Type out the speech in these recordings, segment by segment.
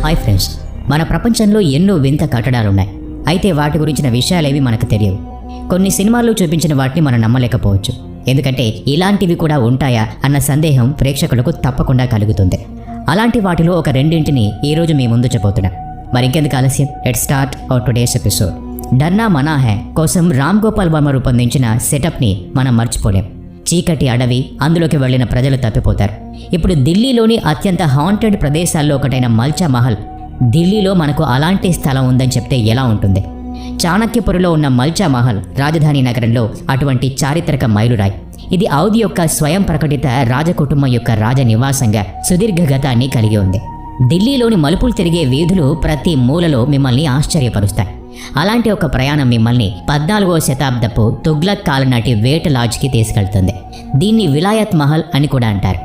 Hi friends, మన ప్రపంచంలో ఎన్నో వింత కట్టడాలున్నాయి. అయితే వాటి గురించిన విషయాలేవి మనకు తెలియవు. కొన్ని సినిమాల్లో చూపించిన వాటిని మనం నమ్మలేకపోవచ్చు. ఎందుకంటే ఇలాంటివి కూడా ఉంటాయా అన్న సందేహం ప్రేక్షకులకు తప్పకుండా కలుగుతుంది. అలాంటి వాటిలో ఒక రెండింటిని ఈరోజు మీ ముందు చెప్పబోతున్నాం. మరింకెందుకు ఆలస్యం, let's start our today's episode. Darna మనా హై కోసం రామ్ గోపాల్ వర్మ రూపొందించిన సెటప్ని మనం మర్చిపోలేం. చీకటి అడవి, అందులోకి వెళ్లిన ప్రజలు తప్పిపోతారు. ఇప్పుడు ఢిల్లీలోని అత్యంత హాంటెడ్ ప్రదేశాల్లో ఒకటైన మల్చా మహల్, ఢిల్లీలో మనకు అలాంటి స్థలం ఉందని చెప్తే ఎలా ఉంటుంది? చాణక్యపురిలో ఉన్న మల్చా మహల్ రాజధాని నగరంలో అటువంటి చారిత్రక మైలురాయి. ఇది ఔద్ యొక్క స్వయం ప్రకటిత రాజకుటుంబం యొక్క రాజ నివాసంగా సుదీర్ఘ గతాన్ని కలిగి ఉంది. ఢిల్లీలోని మలుపులు తిరిగే వీధులు ప్రతి మూలలో మిమ్మల్ని ఆశ్చర్యపరుస్తాయి. అలాంటి ఒక ప్రయాణం మిమ్మల్ని 14వ శతాబ్దపు తుగ్లక్ కాలం నాటి వేట లాడ్జ్కి తీసుకెళ్తుంది. దీన్ని విలాయత్ మహల్ అని కూడా అంటారు.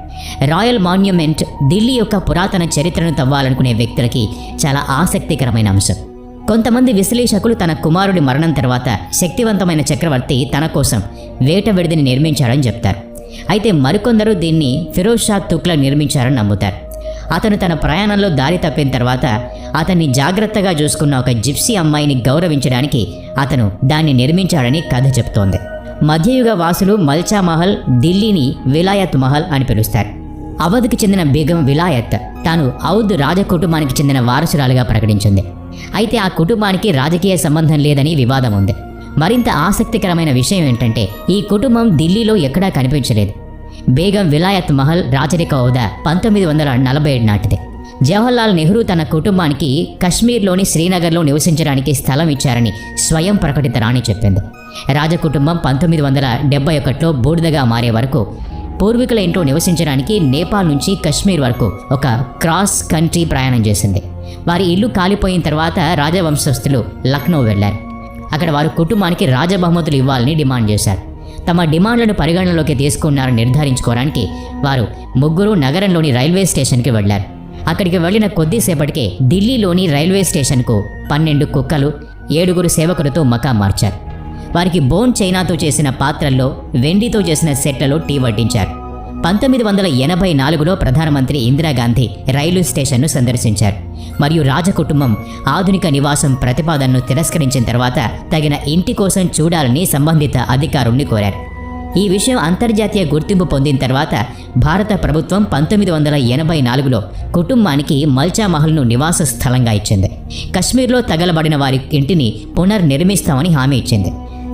రాయల్ మాన్యుమెంట్ ఢిల్లీ యొక్క పురాతన చరిత్రను తవ్వాలనుకునే వ్యక్తులకి చాలా ఆసక్తికరమైన అంశం. కొంతమంది విశ్లేషకులు తన కుమారుడి మరణం తర్వాత శక్తివంతమైన చక్రవర్తి తన కోసం వేట విడిదిని నిర్మించాడని చెప్తారు. అయితే మరికొందరు దీన్ని ఫిరోజ్ షా తుగ్లక్ నిర్మించారని నమ్ముతారు. అతను తన ప్రయాణంలో దారి తప్పిన తర్వాత అతన్ని జాగ్రత్తగా చూసుకున్న ఒక జిప్సీ అమ్మాయిని గౌరవించడానికి అతను దాన్ని నిర్మించాడని కథ చెప్తోంది. మధ్యయుగ వాసులు మల్చా మహల్, ఢిల్లీని విలాయత్ మహల్ అని పిలుస్తారు. అవధ్కి చెందిన బేగం విలాయత్ తాను ఔద్ రాజకుటుంబానికి చెందిన వారసురాలుగా ప్రకటించింది. అయితే ఆ కుటుంబానికి రాజకీయ సంబంధం లేదని వివాదం ఉంది. మరింత ఆసక్తికరమైన విషయం ఏంటంటే ఈ కుటుంబం ఢిల్లీలో ఎక్కడా కనిపించలేదు. బేగం విలాయత్ మహల్ రాచరిక హోదా 1947 నాటిది. జవహర్లాల్ నెహ్రూ తన కుటుంబానికి కశ్మీర్లోని శ్రీనగర్లో నివసించడానికి స్థలం ఇచ్చారని స్వయం ప్రకటిత రాణి చెప్పింది. రాజకుటుంబం 1971లో బూడిదగా మారే వరకు పూర్వీకుల ఇంట్లో నివసించడానికి నేపాల్ నుంచి కశ్మీర్ వరకు ఒక క్రాస్ కంట్రీ ప్రయాణం చేసింది. వారి ఇల్లు కాలిపోయిన తర్వాత రాజవంశస్థులు లక్నో వెళ్లారు. అక్కడ వారు కుటుంబానికి రాజబహుమతులు ఇవ్వాలని డిమాండ్ చేశారు. తమ డిమాండ్లను పరిగణనలోకి తీసుకున్నారని నిర్ధారించుకోవడానికి వారు ముగ్గురు నగరంలోని రైల్వే స్టేషన్కి వెళ్లారు. అక్కడికి వెళ్లిన కొద్దిసేపటికే ఢిల్లీలోని రైల్వే స్టేషన్కు 12 కుక్కలు, 7 సేవకులతో మకా మార్చారు. వారికి బోన్ చైనాతో చేసిన పాత్రల్లో, వెండితో చేసిన సెట్లలో టీ వడ్డించారు. 1984లో ప్రధానమంత్రి ఇందిరాగాంధీ రైలు స్టేషన్ను సందర్శించారు మరియు రాజకుటుంబం ఆధునిక నివాసం ప్రతిపాదనను తిరస్కరించిన తర్వాత తగిన ఇంటి కోసం చూడాలని సంబంధిత అధికారుల్ని కోరారు. ఈ విషయం అంతర్జాతీయ గుర్తింపు పొందిన తర్వాత భారత ప్రభుత్వం 1984లో కుటుంబానికి మల్చా మహల్ను నివాస స్థలంగా ఇచ్చింది. కశ్మీర్లో తగలబడిన వారి ఇంటిని పునర్నిర్మిస్తామని హామీ ఇచ్చింది.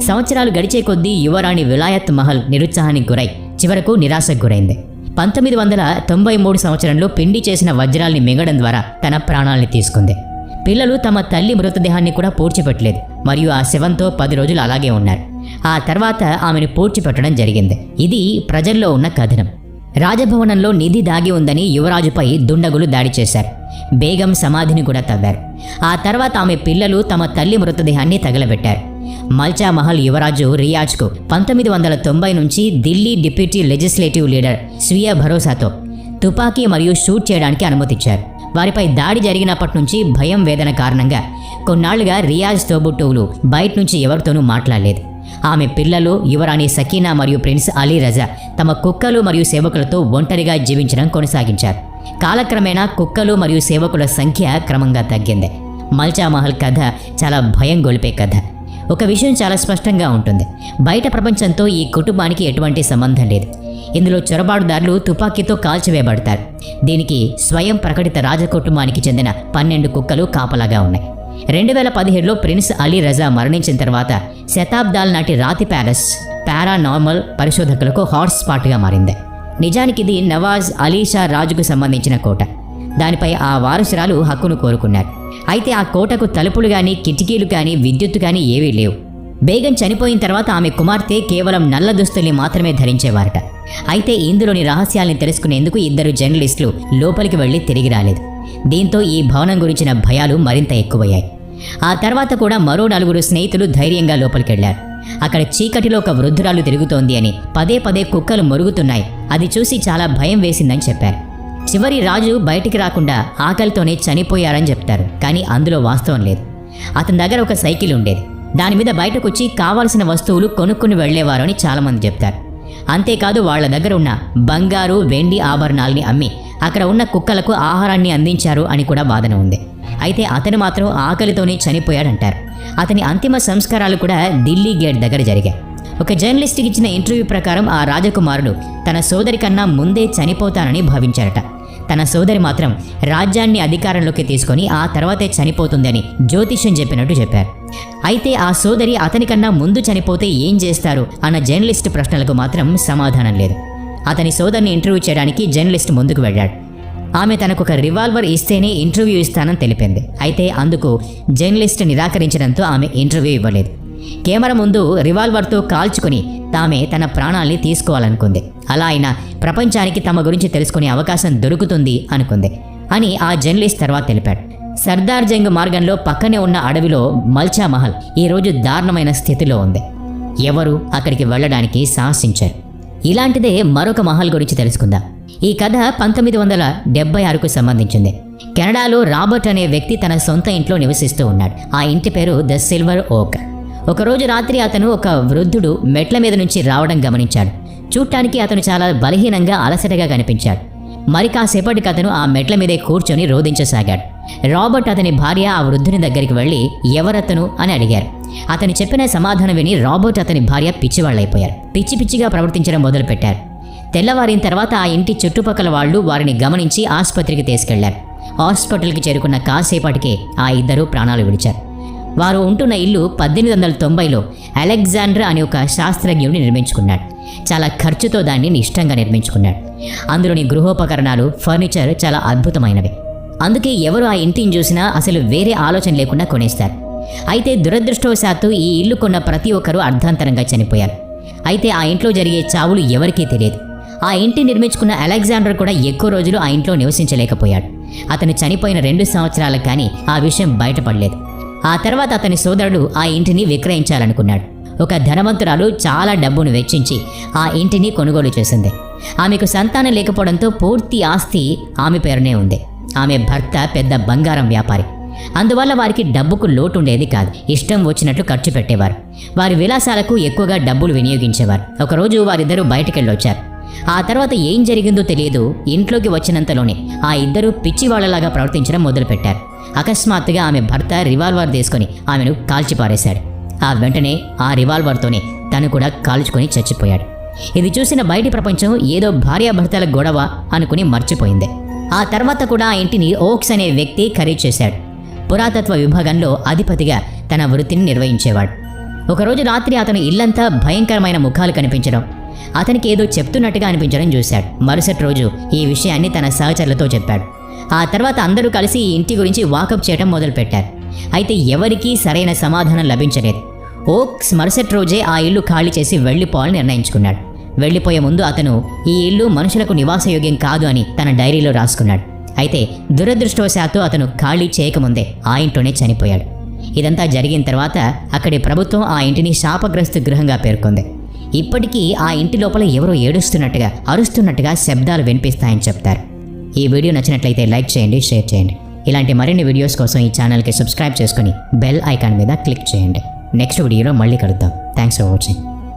సంవత్సరాలు గడిచే కొద్దీ యువరాణి విలాయత్ మహల్ నిరుత్సాహానికి గురై చివరకు నిరాశకు గురైంది. 1993 సంవత్సరంలో పిండి చేసిన వజ్రాల్ని మింగడం ద్వారా తన ప్రాణాల్ని తీసుకుంది. పిల్లలు తమ తల్లి మృతదేహాన్ని కూడా పూడ్చిపెట్టలేదు మరియు ఆ శవంతో 10 రోజులు అలాగే ఉన్నారు. ఆ తర్వాత ఆమెను పూడ్చిపెట్టడం జరిగింది. ఇది ప్రజల్లో ఉన్న కథనం. రాజభవనంలో నిధి దాగి ఉందని యువరాజుపై దుండగులు దాడి చేశారు. బేగం సమాధిని కూడా తవ్వారు. ఆ తర్వాత ఆమె పిల్లలు తమ తల్లి మృతదేహాన్ని తగలబెట్టారు. మల్చా మహల్ యువరాజు రియాజ్కు 1990 నుంచి ఢిల్లీ డిప్యూటీ లెజిస్లేటివ్ లీడర్ స్వీయ భరోసాతో తుపాకీ మరియు షూట్ చేయడానికి అనుమతిచ్చారు. వారిపై దాడి జరిగినప్పటి నుంచి భయం, వేదన కారణంగా కొన్నాళ్లుగా రియాజ్ తోబుట్టువులు బయట నుంచి ఎవరితోనూ మాట్లాడలేదు. ఆమె పిల్లలు యువరాణి సకీనా మరియు ప్రిన్స్ అలీ రజా తమ కుక్కలు మరియు సేవకులతో ఒంటరిగా జీవించడం కొనసాగించారు. కాలక్రమేణా కుక్కలు మరియు సేవకుల సంఖ్య క్రమంగా తగ్గింది. మల్చా మహల్ కథ చాలా భయం గొలిపే కథ. ఒక విషయం చాలా స్పష్టంగా ఉంటుంది: బయట ప్రపంచంతో ఈ కుటుంబానికి ఎటువంటి సంబంధం లేదు. ఇందులో చొరబాటుదారులు తుపాకీతో కాల్చివేయబడతారు. దీనికి స్వయం ప్రకటిత రాజకుటుంబానికి చెందిన 12 కుక్కలు కాపలాగా ఉన్నాయి. 2017లో ప్రిన్స్ అలీ రజా మరణించిన తర్వాత శతాబ్దాల నాటి రాతి ప్యాలెస్ పారానార్మల్ పరిశోధకులకు హాట్ స్పాట్గా మారింది. నిజానికి ఇది నవాజ్ అలీ షా రాజుకు సంబంధించిన కోట. దానిపై ఆ వారసురాలు హక్కును కోరుకున్నారు. అయితే ఆ కోటకు తలుపులు కానీ, కిటికీలు కానీ, విద్యుత్తు కానీ ఏవీ లేవు. బేగం చనిపోయిన తర్వాత ఆమె కుమార్తె కేవలం నల్ల దుస్తుల్ని మాత్రమే ధరించేవారట. అయితే ఇందులోని రహస్యాల్ని తెలుసుకునేందుకు 2 జర్నలిస్టులు లోపలికి వెళ్లి తిరిగి రాలేదు. దీంతో ఈ భవనం గురించిన భయాలు మరింత ఎక్కువయ్యాయి. ఆ తర్వాత కూడా మరో 4 స్నేహితులు ధైర్యంగా లోపలికెళ్లారు. అక్కడ చీకటిలో ఒక వృద్ధురాలు తిరుగుతోంది అని, పదే పదే కుక్కలు మొరుగుతున్నాయి, అది చూసి చాలా భయం వేసిందని చెప్పారు. చివరి రాజు బయటికి రాకుండా ఆకలితోనే చనిపోయారని చెప్తారు. కానీ అందులో వాస్తవం లేదు. అతని దగ్గర ఒక సైకిల్ ఉండేది. దాని మీద బయటకొచ్చి కావాల్సిన వస్తువులు కొనుక్కుని వెళ్లేవారు అని చాలామంది చెప్తారు. అంతేకాదు వాళ్ళ దగ్గర ఉన్న బంగారు, వెండి ఆభరణాల్ని అమ్మి అక్కడ ఉన్న కుక్కలకు ఆహారాన్ని అందించారు అని కూడా వాదన ఉంది. అయితే అతను మాత్రం ఆకలితోనే చనిపోయాడంటారు. అతని అంతిమ సంస్కారాలు కూడా ఢిల్లీ గేట్ దగ్గర జరిగాయి. ఒక జర్నలిస్ట్కి ఇచ్చిన ఇంటర్వ్యూ ప్రకారం ఆ రాజకుమారుడు తన సోదరి కన్నా ముందే చనిపోతానని భావించారట. తన సోదరి మాత్రం రాజ్యాన్ని అధికారంలోకి తీసుకొని ఆ తర్వాతే చనిపోతుందని జ్యోతిష్యం చెప్పినట్టు చెప్పారు. అయితే ఆ సోదరి అతని కన్నా ముందు చనిపోతే ఏం చేస్తారు అన్న జర్నలిస్ట్ ప్రశ్నలకు మాత్రం సమాధానం లేదు. అతని సోదరిని ఇంటర్వ్యూ చేయడానికి జర్నలిస్ట్ ముందుకు వెళ్ళాడు. ఆమె తనకు ఒక రివాల్వర్ ఇస్తేనే ఇంటర్వ్యూ ఇస్తానని తెలిపింది. అయితే అందుకు జర్నలిస్ట్ నిరాకరించడంతో ఆమె ఇంటర్వ్యూ ఇవ్వలేదు. కెమెరా ముందు రివాల్వర్తో కాల్చుకొని తామే తన ప్రాణాల్ని తీసుకోవాలనుకుంది. అలా అయినా ప్రపంచానికి తమ గురించి తెలుసుకునే అవకాశం దొరుకుతుంది అనుకుంది అని ఆ జర్నలిస్ట్ తర్వాత తెలిపాడు. సర్దార్ జంగ్ మార్గంలో పక్కనే ఉన్న అడవిలో మల్చా మహల్ ఈరోజు దారుణమైన స్థితిలో ఉంది. ఎవరు అక్కడికి వెళ్ళడానికి సాహసించారు. ఇలాంటిదే మరొక మహల్ గురించి తెలుసుకుందాం. ఈ కథ 1976కు సంబంధించింది. కెనడాలో రాబర్ట్ అనే వ్యక్తి తన సొంత ఇంట్లో నివసిస్తూ ఉన్నాడు. ఆ ఇంటి పేరు ద సిల్వర్ ఓక్. ఒకరోజు రాత్రి అతను ఒక వృద్ధుడు మెట్ల మీద నుంచి రావడం గమనించాడు. చూడటానికి అతను చాలా బలహీనంగా అలసటగా కనిపించాడు. మరి కాసేపటికి అతను ఆ మెట్ల మీదే కూర్చొని రోదించసాగాడు. రాబర్ట్ అతని భార్య ఆ వృద్ధుని దగ్గరికి వెళ్ళి ఎవరతను అని అడిగారు. అతను చెప్పిన సమాధానం విని రాబర్ట్ అతని భార్య పిచ్చివాళ్ళైపోయారు. పిచ్చి పిచ్చిగా ప్రవర్తించడం మొదలుపెట్టారు. తెల్లవారిన తర్వాత ఆ ఇంటి చుట్టుపక్కల వాళ్ళు వారిని గమనించి ఆసుపత్రికి తీసుకెళ్లారు. హాస్పిటల్కి చేరుకున్న కాసేపటికే ఆ ఇద్దరు ప్రాణాలు విడిచారు. వారు ఉంటున్న ఇల్లు 1890లో అలెగ్జాండర్ అనే ఒక శాస్త్రజ్ఞుడిని నిర్మించుకున్నాడు. చాలా ఖర్చుతో దాన్ని ఇష్టంగా నిర్మించుకున్నాడు. అందులోని గృహోపకరణాలు, ఫర్నిచర్ చాలా అద్భుతమైనవి. అందుకే ఎవరు ఆ ఇంటిని చూసినా అసలు వేరే ఆలోచన లేకుండా కొనేస్తారు. అయితే దురదృష్టవశాత్తు ఈ ఇల్లు కొన్న ప్రతి ఒక్కరూ అర్ధాంతరంగా చనిపోయారు. అయితే ఆ ఇంట్లో జరిగే చావులు ఎవరికీ తెలియదు. ఆ ఇంటిని నిర్మించుకున్న అలెగ్జాండర్ కూడా ఎక్కువ రోజులు ఆ ఇంట్లో నివసించలేకపోయాడు. అతను చనిపోయిన 2 సంవత్సరాలకు కానీ ఆ విషయం బయటపడలేదు. ఆ తర్వాత అతని సోదరుడు ఆ ఇంటిని విక్రయించాలనుకున్నాడు. ఒక ధనవంతురాలు చాలా డబ్బును వెచ్చించి ఆ ఇంటిని కొనుగోలు చేసింది. ఆమెకు సంతానం లేకపోవడంతో పూర్తి ఆస్తి ఆమె పేరునే ఉంది. ఆమె భర్త పెద్ద బంగారం వ్యాపారి. అందువల్ల వారికి డబ్బుకు లోటు ఉండేది కాదు. ఇష్టం వచ్చినట్లు ఖర్చు పెట్టేవారు. వారి విలాసాలకు ఎక్కువగా డబ్బులు వినియోగించేవారు. ఒకరోజు వారిద్దరూ బయటకెళ్ళొచ్చారు. ఆ తర్వాత ఏం జరిగిందో తెలియదు. ఇంట్లోకి వచ్చినంతలోనే ఆ ఇద్దరు పిచ్చివాళ్లలాగా ప్రవర్తించడం మొదలుపెట్టారు. అకస్మాత్తుగా ఆమె భర్త రివాల్వర్ తీసుకొని ఆమెను కాల్చిపారేశాడు. ఆ వెంటనే ఆ రివాల్వర్తోనే తను కూడా కాల్చుకొని చచ్చిపోయాడు. ఇది చూసిన బయటి ప్రపంచం ఏదో భార్యాభర్తల గొడవ అనుకుని మర్చిపోయింది. ఆ తర్వాత కూడా ఆ ఇంటిని ఓక్స్ అనే వ్యక్తి ఖరీదు చేశాడు. పురాతత్వ విభాగంలో అధిపతిగా తన వృత్తిని నిర్వహించేవాడు. ఒకరోజు రాత్రి అతను ఇల్లంతా భయంకరమైన ముఖాలు కనిపించడం, అతనికి ఏదో చెప్తున్నట్టుగా అనిపించడం చూశాడు. మరుసటి రోజు ఈ విషయాన్ని తన సహచరులతో చెప్పాడు. ఆ తర్వాత అందరూ కలిసి ఈ ఇంటి గురించి వాకప్ చేయడం మొదలుపెట్టారు. అయితే ఎవరికీ సరైన సమాధానం లభించలేదు. ఓక్స్ మరుసటి రోజే ఆ ఇల్లు ఖాళీ చేసి వెళ్ళిపోవాలని నిర్ణయించుకున్నాడు. వెళ్ళిపోయే ముందు అతను ఈ ఇల్లు మనుషులకు నివాసయోగ్యం కాదు అని తన డైరీలో రాసుకున్నాడు. అయితే దురదృష్టవశాత్తు అతను ఖాళీ చేయకముందే ఆ ఇంట్లోనే చనిపోయాడు. ఇదంతా జరిగిన తర్వాత అక్కడి ప్రభుత్వం ఆ ఇంటిని శాపగ్రస్త గృహంగా పేర్కొంది. ఇప్పటికీ ఆ ఇంటి లోపల ఎవరో ఏడుస్తున్నట్టుగా, అరుస్తున్నట్టుగా శబ్దాలు వినిపిస్తాయని చెప్తారు. ఈ వీడియో నచ్చినట్లయితే లైక్ చేయండి, షేర్ చేయండి. ఇలాంటి మరిన్ని వీడియోస్ కోసం ఈ ఛానల్కి సబ్స్క్రైబ్ చేసుకుని బెల్ ఐకాన్ మీద క్లిక్ చేయండి. నెక్స్ట్ వీడియోలో మళ్ళీ కలుద్దాం. Thanks for watching.